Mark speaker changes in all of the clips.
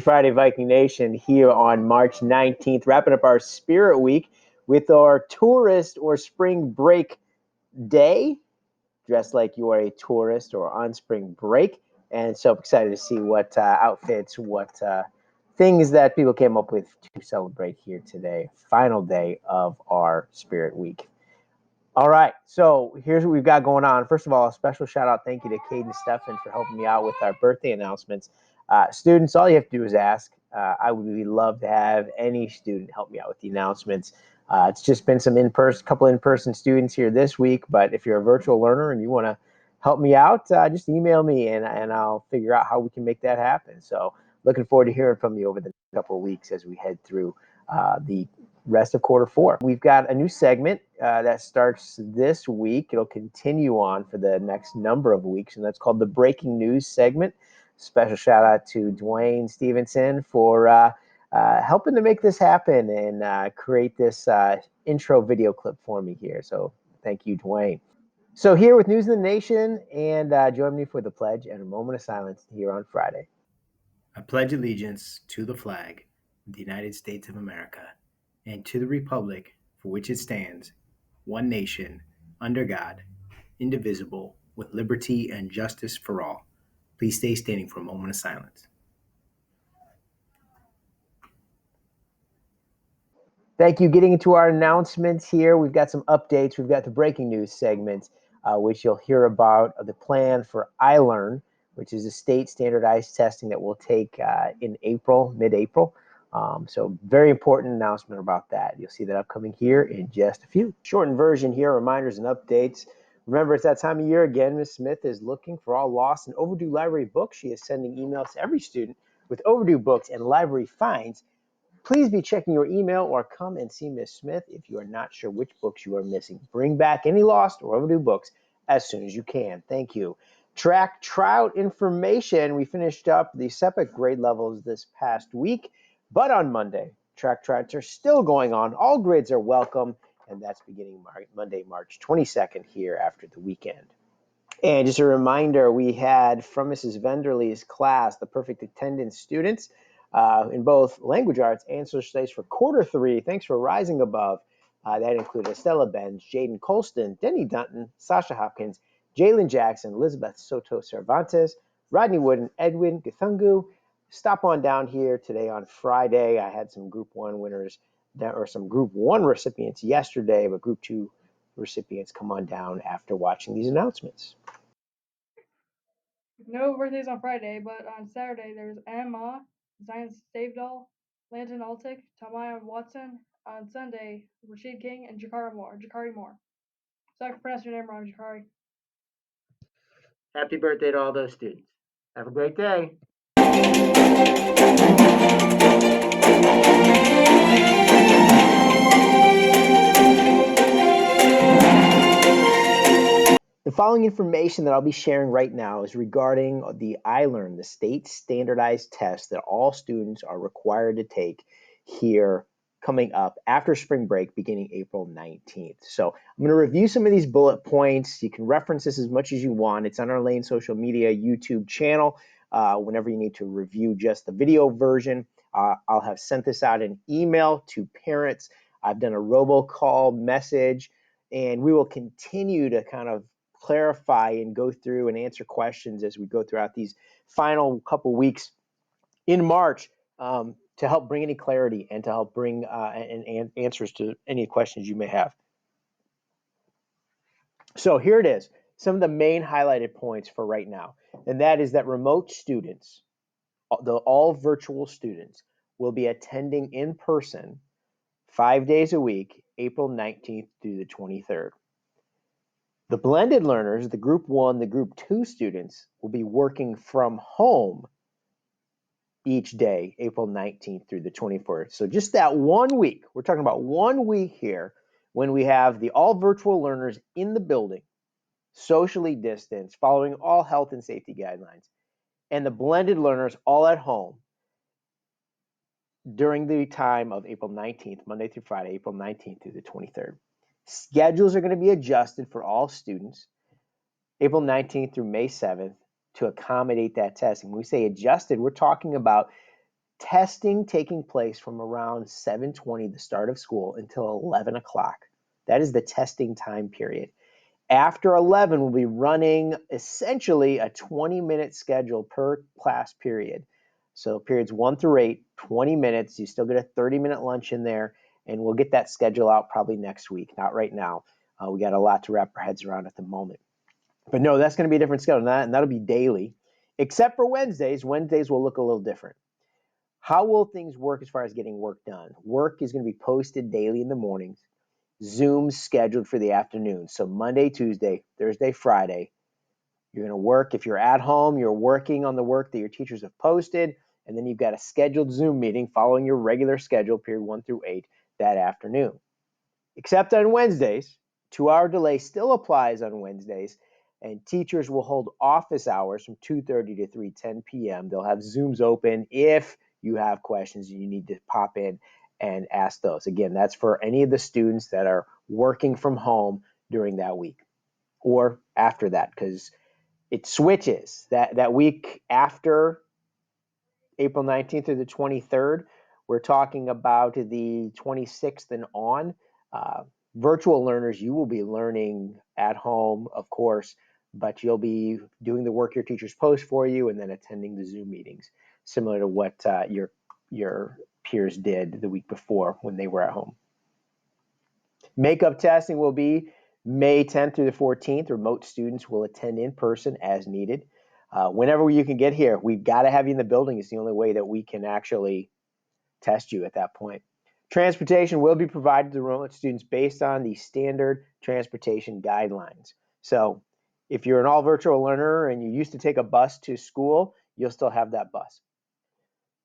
Speaker 1: Friday, Viking Nation, here on March 19th, wrapping up our Spirit Week with our tourist or spring break day. Dress like you are a tourist or on spring break. And so excited to see what outfits, what things that people came up with to celebrate here today. Final day of our Spirit Week. All right, so here's what we've got going on. First of all, a special shout out, thank you to Kate and Stefan for helping me out with our birthday announcements. Students, all you have to do is ask. I would really love to have any student help me out with the announcements. It's just been some couple in-person students here this week, but if you're a virtual learner and you want to help me out, just email me and I'll figure out how we can make that happen. So looking forward to hearing from you over the next couple of weeks as we head through the rest of quarter four. We've got a new segment that starts this week. It'll continue on for the next number of weeks, and that's called the Breaking News segment. Special shout out to Dwayne Stevenson for helping to make this happen and create this intro video clip for me here. So thank you, Dwayne. So here with News in the Nation, and join me for the pledge and a moment of silence here on Friday.
Speaker 2: I pledge allegiance to the flag of the United States of America and to the republic for which it stands, one nation, under God, indivisible, with liberty and justice for all. Please stay standing for a moment of silence.
Speaker 1: Thank you. Getting into our announcements here, we've got some updates. We've got the breaking news segment, which you'll hear about the plan for iLearn, which is a state standardized testing that we'll take in April, mid-April. So very important announcement about that. You'll see that upcoming here in just a few. Shortened version here, reminders and updates. Remember, it's that time of year again. Ms. Smith is looking for all lost and overdue library books. She is sending emails to every student with overdue books and library finds. Please be checking your email or come and see Ms. Smith if you are not sure which books you are missing. Bring back any lost or overdue books as soon as you can. Thank you. Track trout information. We finished up the SEPIC grade levels this past week, but on Monday, track trouts are still going on. All grades are welcome, and that's beginning Monday, March 22nd here after the weekend. And just a reminder, we had from Mrs. Venderly's class, the perfect attendance students in both language arts and social studies for quarter three. Thanks for rising above. That included Estella Benz, Jaden Colston, Denny Dunton, Sasha Hopkins, Jalen Jackson, Elizabeth Soto Cervantes, Rodney Wood, and Edwin Githungu. Stop on down here today on Friday. I had some group one winners or some group one recipients yesterday, but group two recipients come on down after watching these announcements.
Speaker 3: No birthdays on Friday, but on Saturday there's Emma, Zion Stavdal, Landon Altick, Tamaya Watson. On Sunday, Rashid King and Jakari Moore. Sorry for pronouncing your name wrong, Jakari.
Speaker 1: Happy birthday to all those students. Have a great day. The following information that I'll be sharing right now is regarding the iLearn, the state standardized test that all students are required to take here coming up after spring break beginning April 19th. So I'm going to review some of these bullet points. You can reference this as much as you want. It's on our Lane social media YouTube channel. Whenever you need to review just the video version, I'll have sent this out in email to parents. I've done a robocall message, and we will continue to kind of clarify and go through and answer questions as we go throughout these final couple weeks in March to help bring any clarity and to help bring answers to any questions you may have. So here it is, some of the main highlighted points for right now, and that is that remote students, all virtual students, will be attending in person 5 days a week, April 19th through the 23rd. The blended learners, the group one, the group two students, will be working from home each day, April 19th through the 24th. So just that 1 week, we're talking about 1 week here when we have the all virtual learners in the building, socially distanced, following all health and safety guidelines, and the blended learners all at home during the time of April 19th, Monday through Friday, April 19th through the 23rd. Schedules are going to be adjusted for all students April 19th through May 7th to accommodate that testing. When we say adjusted, we're talking about Testing taking place from around 7:20, the start of school, until 11 o'clock. That is the testing time period. After 11, we'll be running essentially a 20-minute schedule per class period. So periods 1 through 8, 20 minutes. You still get a 30-minute lunch in there, and we'll get that schedule out probably next week, not right now. We got a lot to wrap our heads around at the moment. But no, that's going to be a different schedule, and that'll be daily, except for Wednesdays. Wednesdays will look a little different. How will things work as far as getting work done? Work is going to be posted daily in the mornings. Zoom scheduled for the afternoon. So Monday, Tuesday, Thursday, Friday, you're going to work. If you're at home, you're working on the work that your teachers have posted, and then you've got a scheduled Zoom meeting following your regular schedule, period 1 through 8, that afternoon. Except on Wednesdays, 2-hour delay still applies on Wednesdays, and teachers will hold office hours from 2:30 to 3:10 p.m. They'll have Zooms open if you have questions and you need to pop in and ask those. Again, that's for any of the students that are working from home during that week or after that, because it switches. That week after April 19th through the 23rd, we're talking about the 26th and on. Virtual learners, you will be learning at home, of course, but you'll be doing the work your teachers post for you and then attending the Zoom meetings, similar to what your peers did the week before when they were at home. Makeup testing will be May 10th through the 14th. Remote students will attend in person as needed. Whenever you can get here, we've got to have you in the building. It's the only way that we can actually test you at that point. Transportation will be provided to remote students based on the standard transportation guidelines. So if you're an all virtual learner and you used to take a bus to school, you'll still have that bus.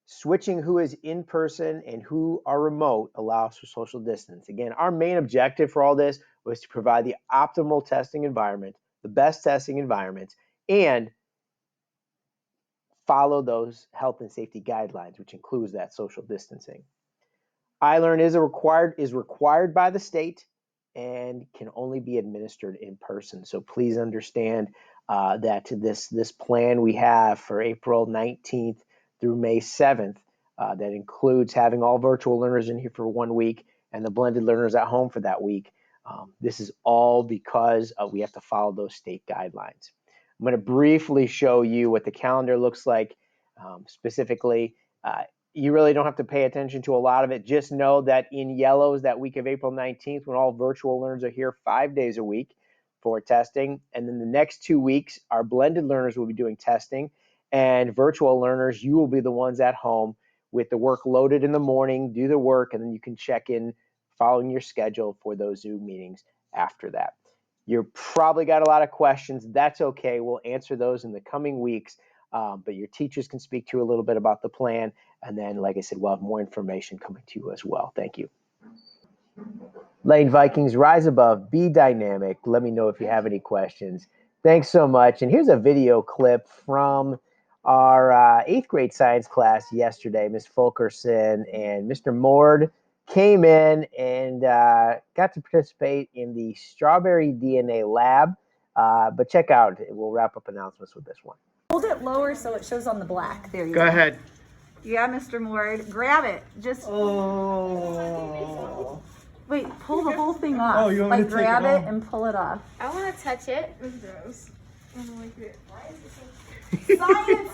Speaker 1: Switching who is in person and who are remote allows for social distance. Again, our main objective for all this was to provide the optimal testing environment, the best testing environment, and follow those health and safety guidelines, which includes that social distancing. iLearn is required by the state and can only be administered in person. So please understand that this plan we have for April 19th through May 7th, that includes having all virtual learners in here for 1 week and the blended learners at home for that week. This is all because we have to follow those state guidelines. I'm going to briefly show you what the calendar looks like specifically. You really don't have to pay attention to a lot of it. Just know that in yellow is that week of April 19th when all virtual learners are here 5 days a week for testing. And then the next 2 weeks, our blended learners will be doing testing. And virtual learners, you will be the ones at home with the work loaded in the morning, do the work, and then you can check in following your schedule for those Zoom meetings after that. You've probably got a lot of questions. That's okay. We'll answer those in the coming weeks. But your teachers can speak to you a little bit about the plan. And then, like I said, we'll have more information coming to you as well. Thank you. Lane Vikings, rise above, be dynamic. Let me know if you have any questions. Thanks so much. And here's a video clip from our 8th grade science class yesterday. Miss Fulkerson and Mr. Mord came in and got to participate in the strawberry DNA lab. But check out, we'll wrap up announcements with this one.
Speaker 4: Hold it lower so it shows on the black. There you go.
Speaker 2: Go ahead.
Speaker 4: Yeah, Mr. Mord. Grab it. Just.
Speaker 2: Oh.
Speaker 4: Wait, pull the whole thing off.
Speaker 2: Oh, you want me
Speaker 4: like
Speaker 2: to take
Speaker 4: grab
Speaker 2: it
Speaker 4: it
Speaker 2: off?
Speaker 4: and pull it off.
Speaker 5: I want to touch it.
Speaker 3: It's gross. I don't like it.
Speaker 4: Science!